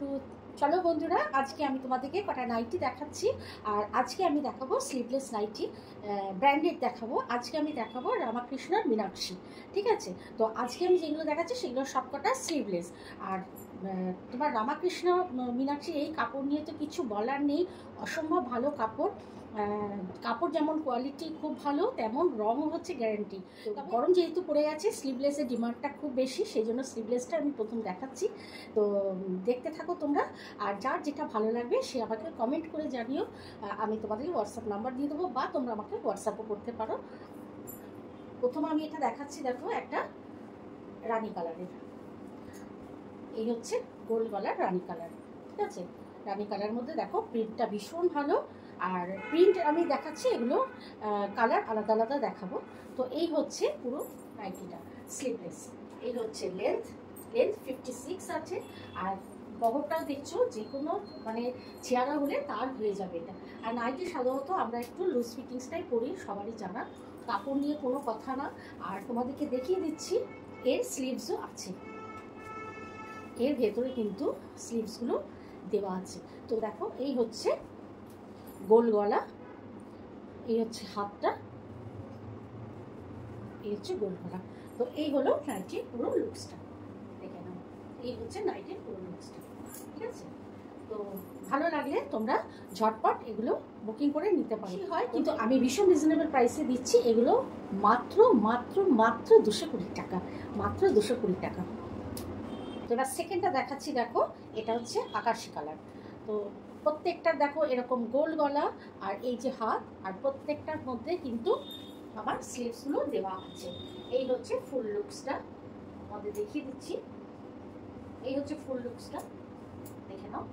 তো চলো বন্ধুরা, আজকে আমি তোমাদেরকে কটা নাইটি দেখাচ্ছি। আর আজকে আমি দেখাবো স্লিভলেস নাইটি, ব্র্যান্ডেড দেখাবো। আজকে আমি দেখাবো রামাকৃষ্ণ মীনাক্ষী। ঠিক আছে, তো আজকে আমি যেগুলো দেখাচ্ছি সেগুলো সবকটা স্লিভলেস। আর তোমার রামাকৃষ্ণ মীনাক্ষী এই কাপড় নিয়ে তো কিছু বলার নেই, অসম্ভব ভালো কাপড়। কাপড় যেমন কোয়ালিটি খুব ভালো, তেমন রঙও হচ্ছে গ্যারান্টি। গরম যেহেতু পড়ে গেছে, স্লিভলেসের ডিমান্ডটা খুব বেশি, সেই জন্য স্লিভলেসটা আমি প্রথম দেখাচ্ছি। তো দেখতে থাকো তোমরা, আর যার যেটা ভালো লাগবে সে আমাকে কমেন্ট করে জানিও। আমি তোমাদের হোয়াটসঅ্যাপ নাম্বার দিয়ে দেবো, বা তোমরা আমাকে হোয়াটসঅ্যাপও করতে পারো। প্রথমে আমি এটা দেখাচ্ছি, দেখো একটা রানী কালারের, এই হচ্ছে গোল গলার রানী কালার। ঠিক আছে, রানী কালার মধ্যে দেখো প্রিন্টটা ভীষণ ভালো। আর প্রিন্ট আমি দেখাচ্ছি, এগুলো কালার আলাদা আলাদা দেখাবো। তো এই হচ্ছে পুরো নাইটিটা স্লিভলেস। এই হচ্ছে লেন্থ 56 আছে। আর বহরটাও দেখছো, যে কোনো মানে চেয়ারা হলে তার হয়ে যাবে এটা। আর নাইটি সাধারণত আমরা একটু লুজ ফিটিংসটাই পরি, সবারই জানা, কাপড় নিয়ে কোনো কথা না। আর তোমাদেরকে দেখিয়ে দিচ্ছি, এর স্লিভসও আছে, এর ভেতরে কিন্তু স্লিভসগুলো দেওয়া আছে। তো দেখো, এই হচ্ছে গোল গলা, এই হচ্ছে হাতটা, এই হচ্ছে গোল গলা। তো এই হলো নাইটির পুরো লুকসটা, দেখে নাও। এই হচ্ছে নাইটির পুরো লুকসটা। ঠিক আছে, তো ভালো লাগলে তোমরা ঝটপট এগুলো বুকিং করে নিতে পারো। হয় কিন্তু আমি ভীষণ রিজনেবল প্রাইসে দিচ্ছি এগুলো, মাত্র মাত্র মাত্র 220 টাকা, মাত্র 220 টাকা। তো এবার সেকেন্ডটা দেখাচ্ছি, দেখো এটা হচ্ছে আকাশি কালার। তো প্রত্যেকটা দেখো এরকম গোল গলা, আর এই যে হাত, আর প্রত্যেকটার মধ্যে কিন্তু আমার স্লিভসগুলো দেওয়া আছে। এই হচ্ছে ফুল লুকসটা, আমাদের দেখিয়ে দিচ্ছি। এই হচ্ছে ফুল লুকসটা, দেখে নাও।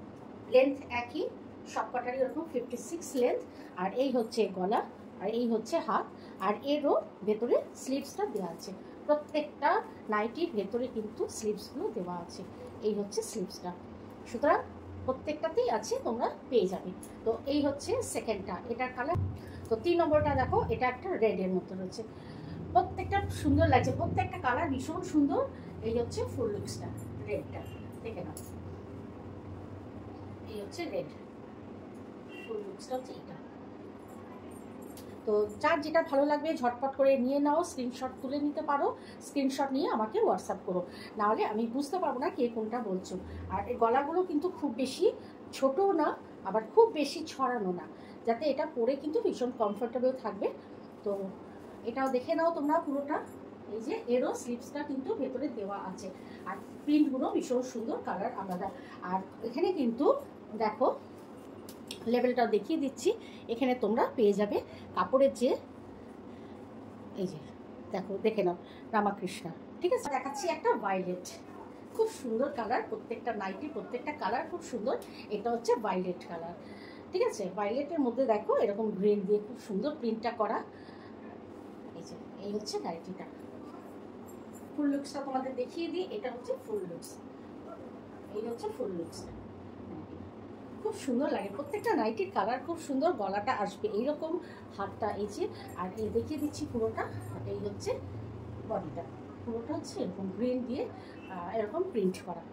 লেন্থ একই, সবকটারই এরকম 56 লেন্থ। আর এই হচ্ছে গলা, আর এই হচ্ছে হাত, আর এরও ভেতরে স্লিভসটা দেওয়া আছে। প্রত্যেকটা নাইটির ভেতরে কিন্তু স্লিভসগুলো দেওয়া আছে। এই হচ্ছে স্লিভসটা, সুতরাং প্রত্যেকটাতেই আছে, তোমরা পেয়ে যাবে। তো এই হচ্ছে সেকেন্ডটা, এটার কালার। তো 3 নম্বরটা দেখো, এটা একটা রেডের মতো রয়েছে। প্রত্যেকটা সুন্দর লাগছে, প্রত্যেকটা কালার ভীষণ সুন্দর। এই হচ্ছে ফুল লুকসটা, রেডটা দেখে নাও। এই হচ্ছে রেড, ফুল লুকসটা হচ্ছে এটা। তো যার যেটা ভালো লাগবে ঝটপট করে নিয়ে নাও, স্ক্রিনশট তুলে নিতে পারো। স্ক্রিনশট নিয়ে আমাকে হোয়াটসঅ্যাপ করো, নাহলে আমি বুঝতে পারবো না কে কোনটা বলছো। আর এই গলাগুলো কিন্তু খুব বেশি ছোটও না, আবার খুব বেশি ছড়ানো না, যাতে এটা পরে কিন্তু ভীষণ কমফোর্টেবল থাকবে। তো এটাও দেখে নাও তোমরা পুরোটা। এই যে এরও স্লিভসটা কিন্তু ভেতরে দেওয়া আছে, আর প্রিন্টগুলো ভীষণ সুন্দর, কালার আলাদা। আর এখানে কিন্তু দেখো, লেবেলটাও দেখিয়ে দিচ্ছি, এখানে তোমরা পেয়ে যাবে কাপড়ের যে, এই যে দেখো, দেখে নাও রামাকৃষ্ণ। ঠিক আছে, দেখাচ্ছি একটা ভায়োলেট, খুব সুন্দর কালার। প্রত্যেকটা নাইটি, প্রত্যেকটা কালার খুব সুন্দর। এটা হচ্ছে ভায়োলেট কালার। ঠিক আছে, ভায়োলেটের মধ্যে দেখো এরকম গ্রিন দিয়ে খুব সুন্দর প্রিন্টটা করা। এই যে এই হচ্ছে নাইটিটা। ফুল লুকসটা তোমাদের দেখিয়ে দিই, এটা হচ্ছে ফুল লুকস। এই হচ্ছে ফুল লুকসটা, খুব সুন্দর লাগে। প্রত্যেকটা নাইটির কালার খুব সুন্দর, গলাটা আসবে এইরকম, হাতটা এই যে। আর এই দেখিয়ে দিচ্ছি পুরোটা, এই হচ্ছে বডিটা, পুরোটা হচ্ছে এরকম গ্রিন দিয়ে এরকম প্রিন্ট করা,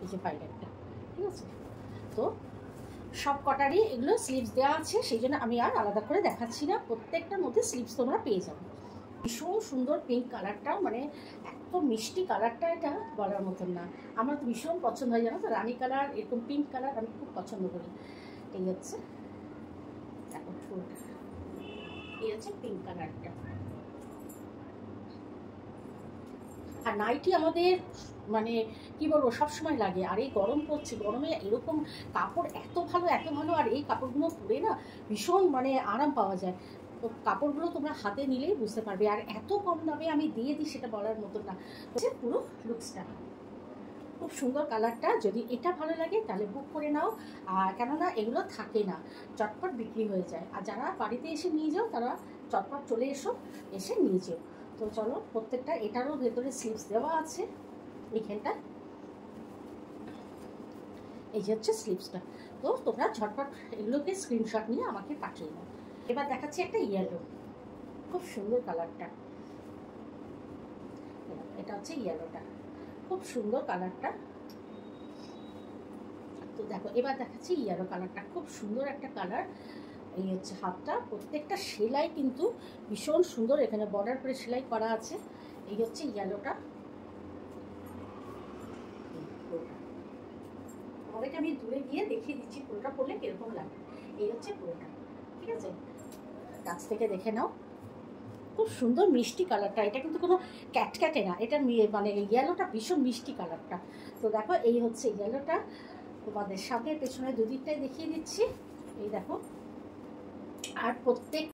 এই যে পাইলেটটা। ঠিক আছে, তো সব কটারই এগুলো স্লিভস দেওয়া আছে, সেই জন্য আমি আর আলাদা করে দেখাচ্ছি না। প্রত্যেকটার মধ্যে স্লিভস তোমরা পেয়ে যাবে। ভীষণ সুন্দর পিঙ্ক কালারটা, মানে এত মিষ্টি কালারটা, এটা বলার মতন না। আমার তো ভীষণ পছন্দ হয়, জানো তো, রানী কালার, এরকম পিঙ্ক কালার আমি খুব পছন্দ করি। এই হচ্ছে এখন ফুলটা, এই হচ্ছে পিঙ্ক কালারটা। আর নাইটি আমাদের মানে কি বলবো, সবসময় লাগে। আর এই গরম পড়ছে, গরমে এরকম কাপড় এত ভালো, এত ভালো। আর এই কাপড়গুলো পরে না ভীষণ মানে আরাম পাওয়া যায়। তো কাপড়গুলো তোমরা হাতে নিলেই বুঝতে পারবে। আর এত কম দামে আমি দিয়ে দিই, সেটা বলার মতো না। হচ্ছে পুরো লুকসটা, খুব সুন্দর কালারটা। যদি এটা ভালো লাগে তাহলে বুক করে নাও, আর কেননা এগুলো থাকে না, চটপট বিক্রি হয়ে যায়। আর যারা বাড়িতে এসে নিয়ে যাও, তারা চটপট চলে এসো, এসে নিয়ে যেও। তো চলো, প্রত্যেকটা, এটারও ভেতরে স্লিভস দেওয়া আছে এইখানটা। এই যে হচ্ছে স্লিভসটা। তো তোমরা ঝটপট এগুলোকে স্ক্রিনশট নিয়ে আমাকে পাঠিয়ে দাও। এবার দেখাচ্ছি একটা ইয়েলো, খুব সুন্দর কালারটা। এটা হচ্ছে ইয়েলোটা, খুব সুন্দর কালারটা। তো দেখো এবার দেখাচ্ছি ইয়েলো কালারটা, খুব সুন্দর একটা কালার। এই হচ্ছে হাতটা, প্রত্যেকটা সেলাই কিন্তু ভীষণ সুন্দর, এখানে বর্ডার করে সেলাই করা আছে। এই হচ্ছে ইয়েলোটা, তোমাদেরকে আমি দূরে গিয়ে দেখিয়ে দিচ্ছি পুরোটা পরলে কিরকম লাগে। এই হচ্ছে পুরোটা, ঠিক আছে, কাছ থেকে দেখে নাও। খুব সুন্দর মিষ্টি কালারটা, এটা কিন্তু কোনো ক্যাটক্যাটে না, এটা মানে ইয়েলোটা ভীষণ মিষ্টি কালারটা। তো দেখো এই হচ্ছে ইয়েলোটা, তোমাদের সামনে পেছনে দুদিকটাই দেখিয়ে দিচ্ছি। এই দেখো, আর প্রত্যেক